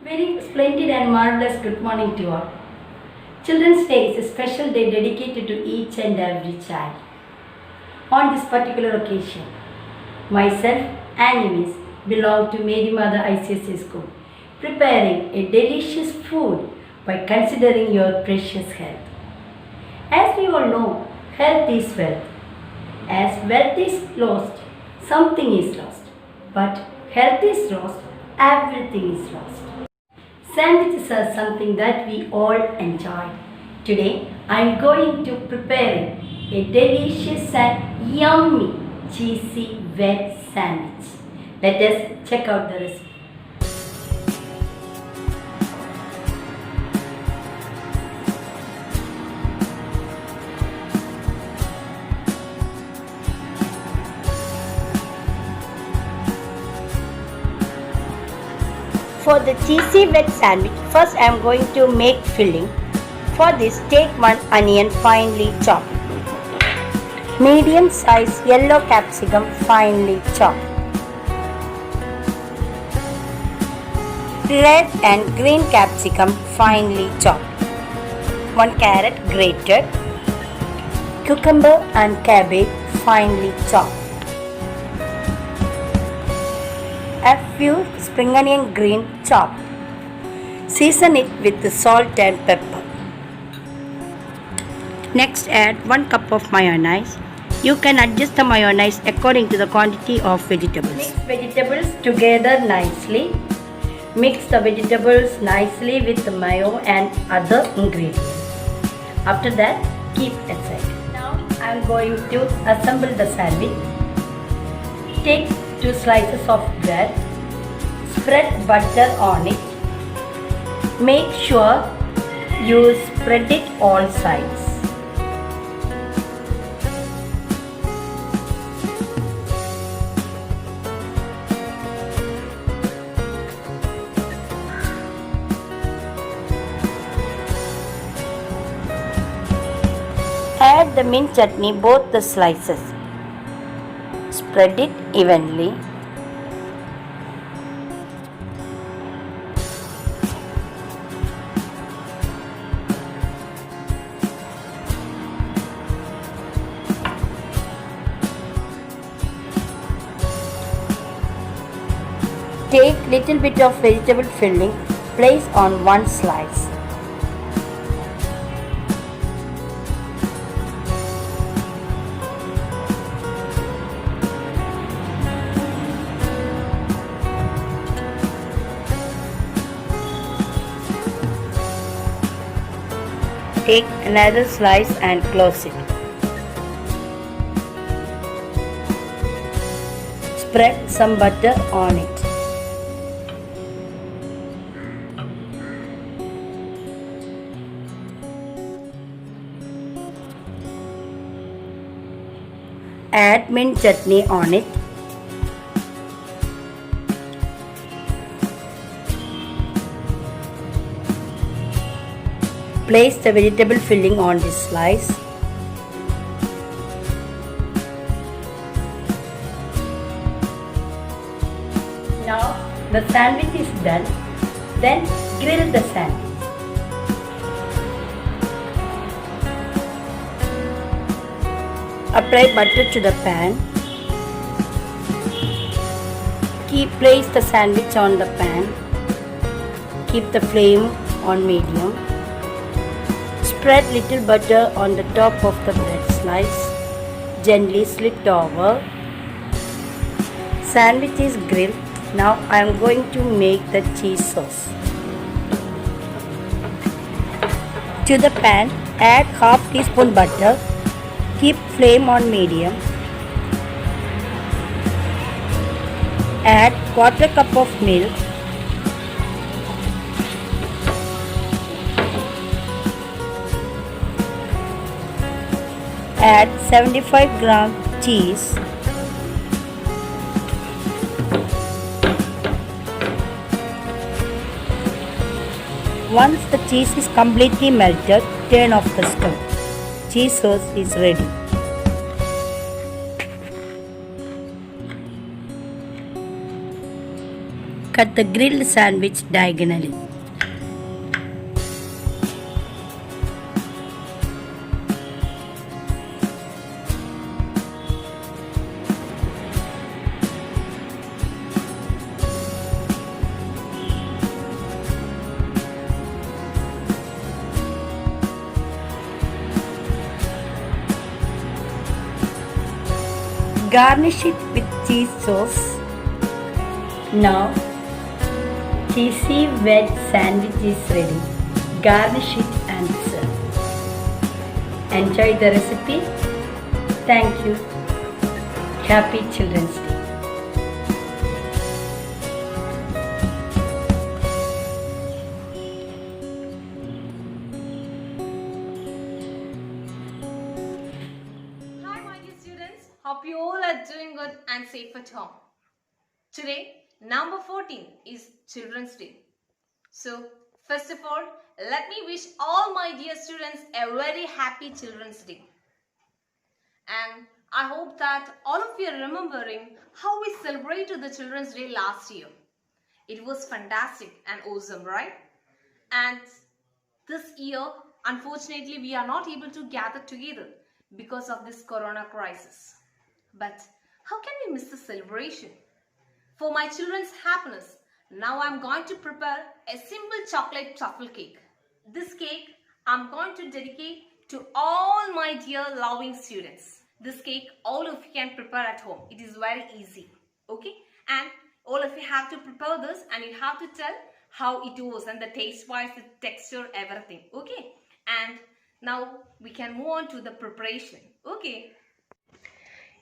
Very splendid and marvelous good morning to all. Children's Day is a special day dedicated to each and every child. On this particular occasion, myself and Eunice belong to Mary Mother ICSE School, preparing a delicious food by considering your precious health. As we all know, health is wealth. As wealth is lost, something is lost. But health is lost, everything is lost. Sandwiches are something that we all enjoy. Today, I am going to prepare a delicious and yummy cheesy veg sandwich. Let us check out the recipe. For the cheesy veg sandwich, first I am going to make filling. For this, take one onion finely chopped. Medium size yellow capsicum finely chopped. Red and green capsicum finely chopped. 1 carrot grated. Cucumber and cabbage finely chopped. A few spring onion green chopped. Season it with the salt and pepper. Next add 1 cup of mayonnaise. You can adjust the mayonnaise according to the quantity of vegetables. Mix vegetables together nicely. Mix the vegetables nicely with the mayo and other ingredients. After that, keep aside. Now I am going to assemble the sandwich. Take 2 slices of bread. Spread butter on it. Make sure you spread it all sides. Add the mint chutney both the slices. Spread it evenly. Take little bit of vegetable filling, place on one slice. Take another slice and close it. Spread some butter on it. Add mint chutney on it. Place the vegetable filling on this slice. Now the sandwich is done. Then grill the sandwich. Apply butter to the pan. Place the sandwich on the pan. Keep the flame on medium. Spread little butter on the top of the bread slice. Gently slit over. Sandwich is grilled. Now I am going to make the cheese sauce. To the pan, add half teaspoon butter. Keep flame on medium. Add 1/4 cup of milk. Add 75 gram cheese. Once the cheese is completely melted, turn off the stove. Cheese sauce is ready. Cut the grilled sandwich diagonally. Garnish it with cheese sauce. Now, cheesy veg sandwich is ready. Garnish it and serve. Enjoy the recipe. Thank you. Happy Children's Day. Hi, my dear students. Hope you all are doing good and safe at home. Today, number 14 is Children's Day. So, first of all, let me wish all my dear students a very happy Children's Day. And I hope that all of you are remembering how we celebrated the Children's Day last year. It was fantastic and awesome, right? And this year, unfortunately, we are not able to gather together because of this corona crisis. But how can we miss the celebration? For my children's happiness, now I'm going to prepare a simple chocolate truffle cake. This cake I'm going to dedicate to all my dear loving students. This cake all of you can prepare at home. It is very easy. Okay? And all of you have to prepare this and you have to tell how it was and the taste wise, the texture, everything. Okay? And now we can move on to the preparation. Okay?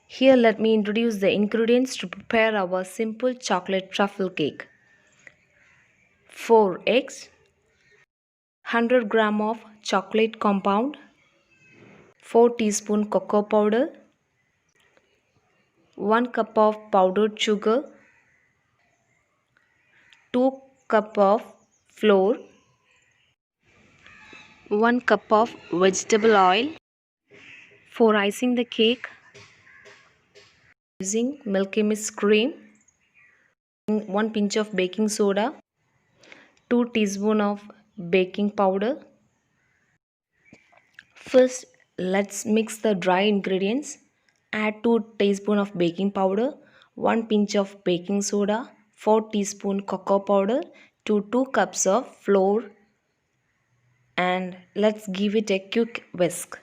Here let me introduce the ingredients to prepare our simple chocolate truffle cake. 4 eggs, 100 gram of chocolate compound, 4 teaspoon cocoa powder, 1 cup of powdered sugar, 2 cup of flour, 1 cup of vegetable oil. For icing the cake, using Milky Mist cream, 1 pinch of baking soda, 2 teaspoon of baking powder. First, let's mix the dry ingredients. Add 2 teaspoon of baking powder, 1 pinch of baking soda, 4 teaspoon cocoa powder to 2 cups of flour, and let's give it a quick whisk.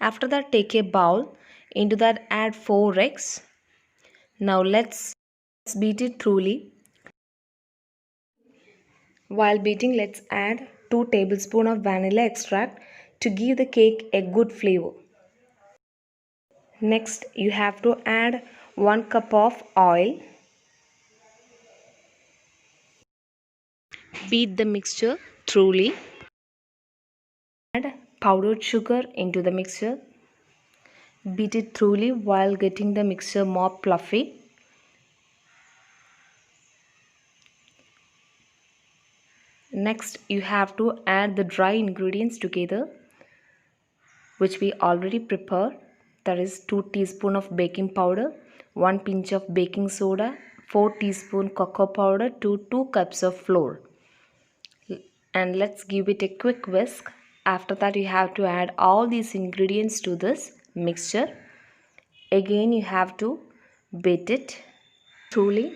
After that, take a bowl. Into that, add 4 eggs. Now let's beat it thoroughly. While beating, let's add 2 tablespoons of vanilla extract to give the cake a good flavor. Next, you have to add 1 cup of oil. Beat the mixture thoroughly. Add powdered sugar into the mixture. Beat it thoroughly while getting the mixture more fluffy. Next, you have to add the dry ingredients together, which we already prepared. That is 2 teaspoons of baking powder, 1 pinch of baking soda, 4 teaspoon cocoa powder to 2 cups of flour. And let's give it a quick whisk. After that, you have to add all these ingredients to this mixture. Again, you have to beat it thoroughly.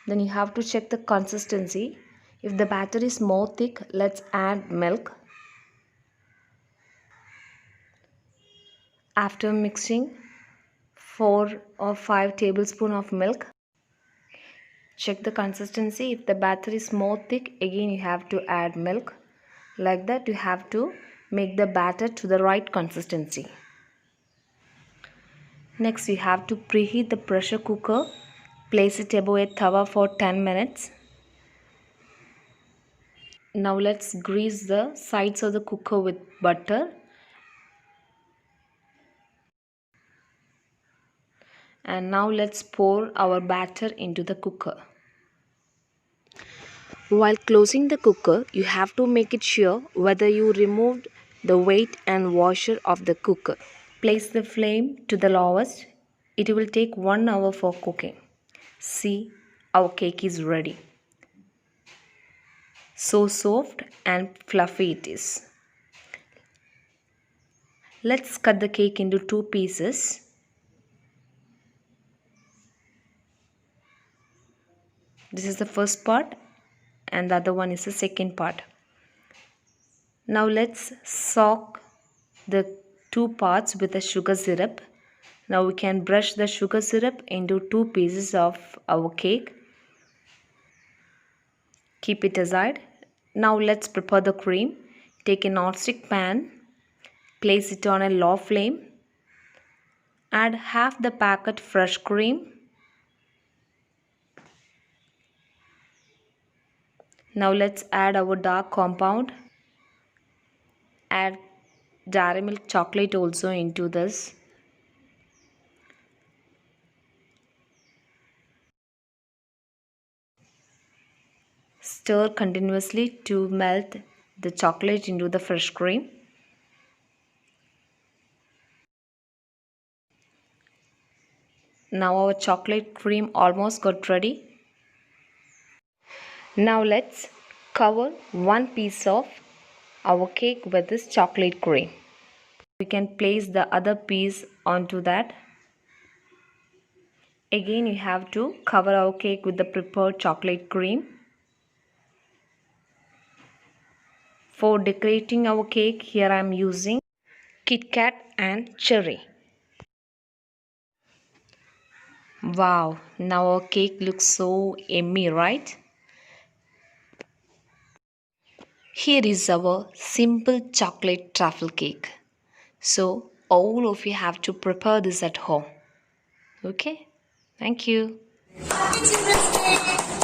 Then you have to check the consistency. If the batter is more thick, let's add milk. After mixing 4 or 5 tablespoons of milk, check the consistency. If the batter is more thick, again you have to add milk. Like that, you have to make the batter to the right consistency. Next, you have to preheat the pressure cooker. Place it above a tawa for 10 minutes. Now let's grease the sides of the cooker with butter. And now let's pour our batter into the cooker. While closing the cooker, you have to make it sure whether you removed the weight and washer of the cooker. Place the flame to the lowest. It will take 1 hour for cooking. See, our cake is ready. So soft and fluffy it is. Let's cut the cake into 2 pieces. This is the first part and the other one is the second part. Now let's soak the 2 parts with the sugar syrup. Now we can brush the sugar syrup into 2 pieces of our cake. Keep it aside. Now let's prepare the cream. Take a non-stick pan. Place it on a low flame. Add half the packet fresh cream. Now let's add our dark compound. Add dairy milk chocolate also into this. Stir continuously to melt the chocolate into the fresh cream. Now our chocolate cream almost got ready. Now let's cover one piece of our cake with this chocolate cream. We can place the other piece onto that. Again, you have to cover our cake with the prepared chocolate cream. For decorating our cake, here I am using Kit Kat and cherry. Wow, now our cake looks so yummy, right? Here is our simple chocolate truffle cake. So all of you have to prepare this at home. Okay? Thank you. Happy Children's Day!